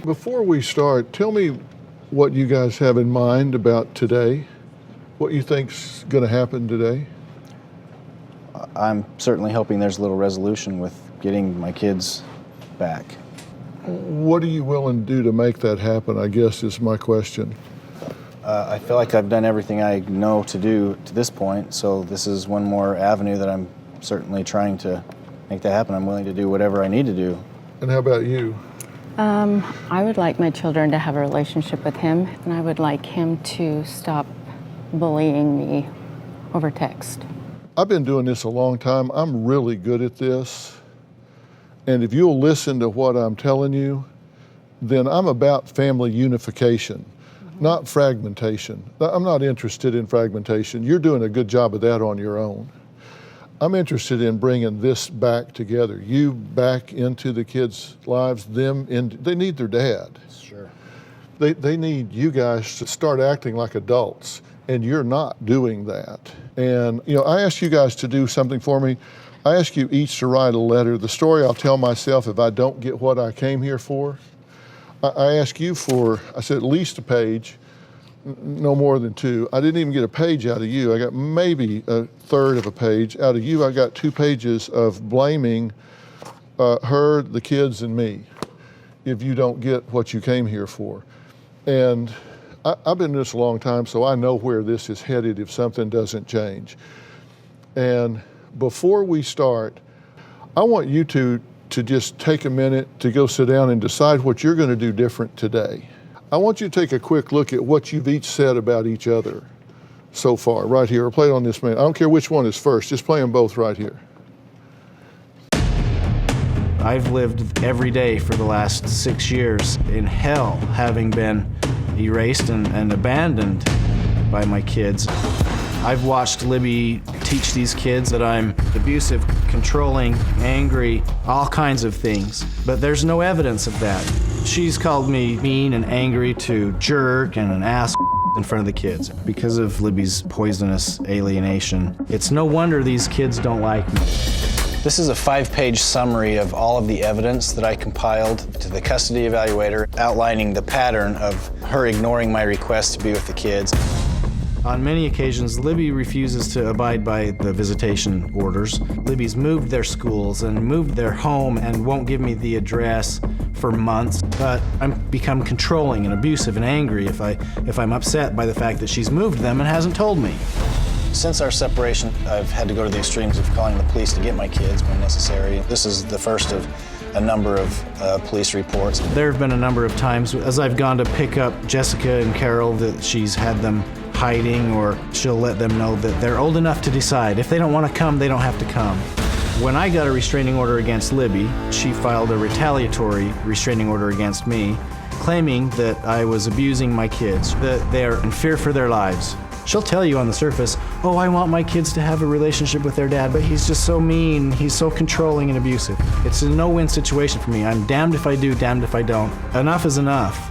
Before we start, tell me what you guys have in mind about today, what you think's going to happen today. I'm certainly hoping there's a little resolution with getting my kids back. What are you willing to do to make that happen, I guess, is my question. I feel like I've done everything I know to do to this point, so this is one more avenue that I'm certainly trying to make that happen. I'm willing to do whatever I need to do. And how about you? I would like my children to have a relationship with him, and I would like him to stop bullying me over text. I've been doing this a long time. I'm really good at this. And if you'll listen to what I'm telling you, then I'm about family unification, not fragmentation. I'm not interested in fragmentation. You're doing a good job of that on your own. I'm interested in bringing this back together. You back into the kids' lives, they need their dad. Sure. They need you guys to start acting like adults, and you're not doing that. And I asked you guys to do something for me. I ask you each to write a letter. The story I'll tell myself if I don't get what I came here for. I ask you for, I said at least a page, no more than 2. I didn't even get a page out of you. I got maybe a third of a page. Out of you, I got 2 pages of blaming her, the kids, and me if you don't get what you came here for. And I've been in this a long time, so I know where this is headed if something doesn't change. And before we start, I want you to just take a minute to go sit down and decide what you're going to do different today. I want you to take a quick look at what you've each said about each other so far, right here, or play it on this minute. I don't care which one is first, just play them both right here. I've lived every day for the last 6 years in hell, having been erased and abandoned by my kids. I've watched Libby teach these kids that I'm abusive, controlling, angry, all kinds of things, but there's no evidence of that. She's called me mean and angry to jerk and an ass in front of the kids because of Libby's poisonous alienation. It's no wonder these kids don't like me. This is a 5-page summary of all of the evidence that I compiled to the custody evaluator, outlining the pattern of her ignoring my request to be with the kids. On many occasions, Libby refuses to abide by the visitation orders. Libby's moved their schools and moved their home and won't give me the address for months, but I'm become controlling and abusive and angry if I'm upset by the fact that she's moved them and hasn't told me. Since our separation, I've had to go to the extremes of calling the police to get my kids when necessary. This is the first of a number of police reports. There have been a number of times as I've gone to pick up Jessica and Carol that she's had them hiding, or she'll let them know that they're old enough to decide. If they don't want to come, they don't have to come. When I got a restraining order against Libby, she filed a retaliatory restraining order against me, claiming that I was abusing my kids, that they're in fear for their lives. She'll tell you on the surface, oh, I want my kids to have a relationship with their dad, but he's just so mean, he's so controlling and abusive. It's a no-win situation for me. I'm damned if I do, damned if I don't. Enough is enough.